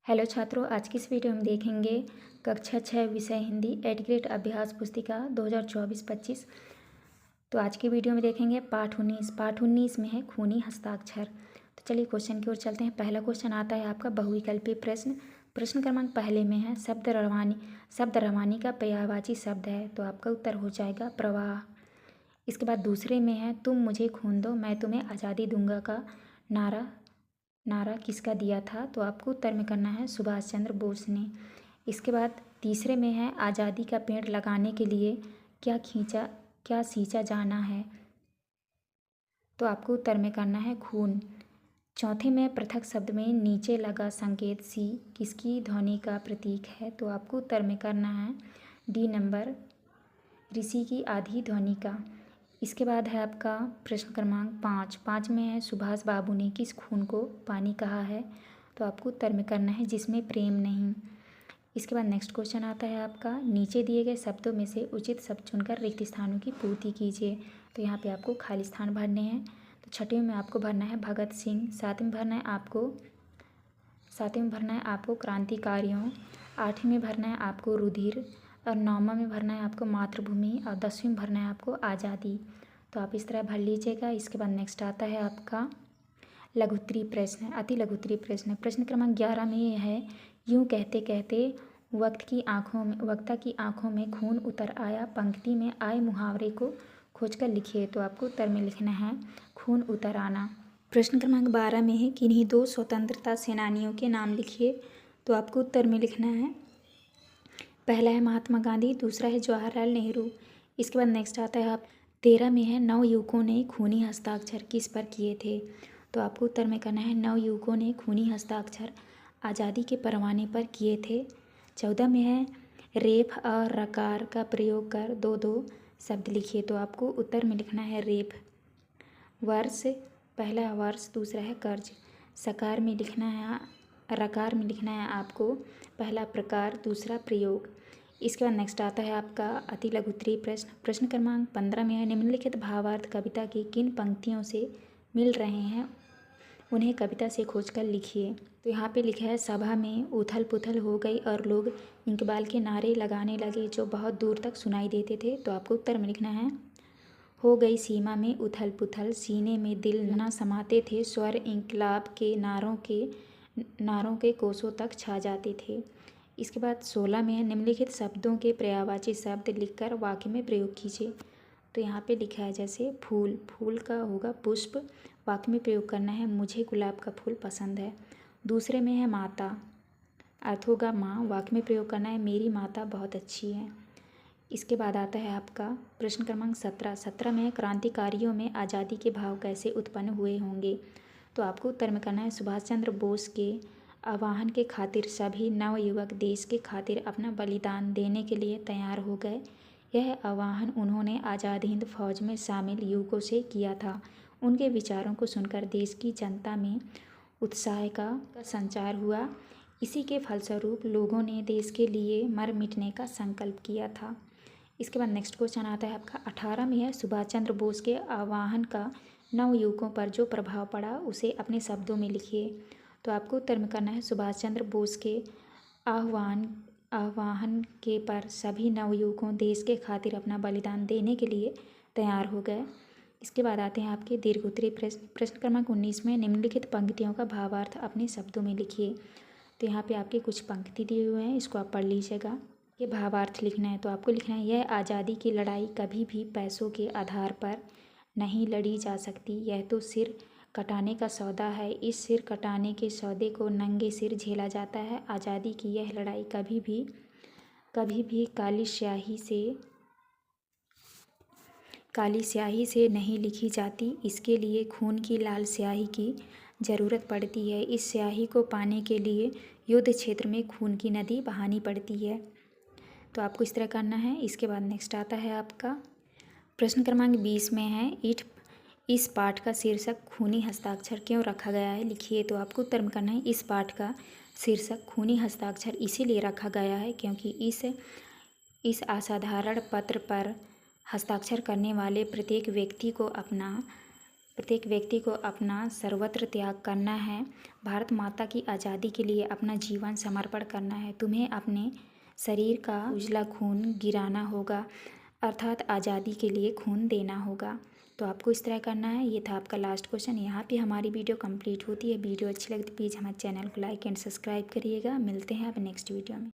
Hello छात्रों, आज की इस वीडियो में देखेंगे कक्षा 6 विषय हिंदी 8th ग्रेड अभ्यास पुस्तिका 2024-25। तो आज की वीडियो में देखेंगे पाठ 19 में है खूनी हस्ताक्षर। तो चलिए क्वेश्चन की ओर चलते हैं। पहला क्वेश्चन आता है आपका बहुविकल्पीय प्रश्न। प्रश्न क्रमांक पहले में है शब्द रवानी का पर्यायवाची शब्द है, तो आपका उत्तर हो जाएगा प्रवाह। इसके बाद दूसरे में है तुम मुझे खून दो मैं तुम्हें आज़ादी दूंगा का नारा किसका दिया था, तो आपको उत्तर में करना है सुभाष चंद्र बोस ने। इसके बाद तीसरे में है आज़ादी का पेड़ लगाने के लिए क्या सींचा जाना है, तो आपको उत्तर में करना है खून। चौथे में पृथक शब्द में नीचे लगा संकेत सी किसकी ध्वनि का प्रतीक है, तो आपको उत्तर में करना है डी नंबर ऋषि की आधी ध्वनि का। इसके बाद है आपका प्रश्न क्रमांक 5 में है सुभाष बाबू ने किस खून को पानी कहा है, तो आपको उत्तर में करना है जिसमें प्रेम नहीं। इसके बाद नेक्स्ट क्वेश्चन आता है आपका नीचे दिए गए शब्दों में से उचित शब्द चुनकर रिक्त स्थानों की पूर्ति कीजिए। तो यहाँ पे आपको खाली स्थान भरने हैं। तो छठवीं में आपको भरना है भगत सिंह, सातवीं में भरना है आपको क्रांतिकारियों, आठवीं में भरना है आपको रुधिर, और नौवां में भरना है आपको मातृभूमि, और 10वीं में भरना है आपको आज़ादी। तो आप इस तरह भर लीजिएगा। इसके बाद नेक्स्ट आता है आपका लघुत्तरीय प्रश्न, अति लघुत्तरीय प्रश्न। प्रश्न क्रमांक 11 में यह है यूँ कहते कहते वक्ता की आँखों में खून उतर आया, पंक्ति में आए मुहावरे को खोजकर लिखिए। तो आपको उत्तर में लिखना है खून उतर आना। प्रश्न क्रमांक 12 में है किन्हीं दो स्वतंत्रता सेनानियों के नाम लिखिए। तो आपको उत्तर में लिखना है पहला है महात्मा गांधी, दूसरा है जवाहरलाल नेहरू। इसके बाद नेक्स्ट आता है आप 13 में है नवयुवकों ने खूनी हस्ताक्षर किस पर किए थे, तो आपको उत्तर में करना है नवयुवकों ने खूनी हस्ताक्षर आज़ादी के परवाने पर किए थे। 14 में है रेफ और रकार का प्रयोग कर दो दो शब्द लिखिए। तो आपको उत्तर में लिखना है रेफ। वर्ष, पहला है वर्ष, दूसरा है कर्ज। सकार में लिखना है, रकार में लिखना है आपको पहला प्रकार, दूसरा प्रयोग। इसके बाद नेक्स्ट आता है आपका अति लघुत्तरीय प्रश्न। प्रश्न क्रमांक 15 में है निम्नलिखित भावार्थ कविता की किन पंक्तियों से मिल रहे हैं, उन्हें कविता से खोजकर लिखिए। तो यहाँ पे लिखा है सभा में उथल पुथल हो गई और लोग इकबाल के नारे लगाने लगे जो बहुत दूर तक सुनाई देते थे। तो आपको उत्तर में लिखना है हो गई सीमा में उथल पुथल, सीने में दिल न समाते थे, स्वर इंकलाब के नारों के कोसों तक छा जाते थे। इसके बाद 16 में है निम्नलिखित शब्दों के पर्यायवाची शब्द लिखकर वाक्य में प्रयोग कीजिए। तो यहाँ पे लिखा है जैसे फूल का होगा पुष्प, वाक्य में प्रयोग करना है मुझे गुलाब का फूल पसंद है। दूसरे में है माता, अर्थ होगा माँ, वाक्य में प्रयोग करना है मेरी माता बहुत अच्छी है। इसके बाद आता है आपका प्रश्न क्रमांक 17 में है क्रांतिकारियों में आज़ादी के भाव कैसे उत्पन्न हुए होंगे। तो आपको उत्तर में करना है सुभाष चंद्र बोस के आह्वान के खातिर सभी नवयुवक देश के खातिर अपना बलिदान देने के लिए तैयार हो गए। यह आह्वान उन्होंने आज़ाद हिंद फौज में शामिल युवकों से किया था। उनके विचारों को सुनकर देश की जनता में उत्साह का संचार हुआ। इसी के फलस्वरूप लोगों ने देश के लिए मर मिटने का संकल्प किया था। इसके बाद नेक्स्ट क्वेश्चन आता है आपका 18 में है सुभाष चंद्र बोस के आह्वान का नवयुवकों पर जो प्रभाव पड़ा उसे अपने शब्दों में लिखिए। तो आपको उत्तर में करना है सुभाष चंद्र बोस के आह्वान के पर सभी नवयुवकों देश के खातिर अपना बलिदान देने के लिए तैयार हो गए। इसके बाद आते हैं आपके दीर्घोत्तरीय प्रश्न क्रमांक 19 में निम्नलिखित पंक्तियों का भावार्थ अपने शब्दों में लिखिए। तो यहाँ पे आपके कुछ पंक्ति दिए हुए हैं, इसको आप पढ़ लीजिएगा। ये भावार्थ लिखना है। तो आपको लिखना है यह आज़ादी की लड़ाई कभी भी पैसों के आधार पर नहीं लड़ी जा सकती, यह तो सिर कटाने का सौदा है, इस सिर कटाने के सौदे को नंगे सिर झेला जाता है। आज़ादी की यह लड़ाई कभी भी काली स्याही से नहीं लिखी जाती, इसके लिए खून की लाल स्याही की ज़रूरत पड़ती है। इस स्याही को पाने के लिए युद्ध क्षेत्र में खून की नदी बहानी पड़ती है। तो आपको इस तरह करना है। इसके बाद नेक्स्ट आता है आपका प्रश्न क्रमांक 20 में है इस पाठ का शीर्षक खूनी हस्ताक्षर क्यों रखा गया है, लिखिए। तो आपको उत्तर में करना है इस पाठ का शीर्षक खूनी हस्ताक्षर इसीलिए रखा गया है क्योंकि इस असाधारण पत्र पर हस्ताक्षर करने वाले प्रत्येक व्यक्ति को अपना प्रत्येक व्यक्ति को अपना सर्वत्र त्याग करना है। भारत माता की आज़ादी के लिए अपना जीवन समर्पण करना है। तुम्हें अपने शरीर का उजला खून गिराना होगा, अर्थात आज़ादी के लिए खून देना होगा। तो आपको इस तरह करना है। ये था आपका लास्ट क्वेश्चन। यहाँ पे हमारी वीडियो कंप्लीट होती है। वीडियो अच्छी लगती है प्लीज़ हमारे चैनल को लाइक एंड सब्सक्राइब करिएगा। मिलते हैं अब नेक्स्ट वीडियो में।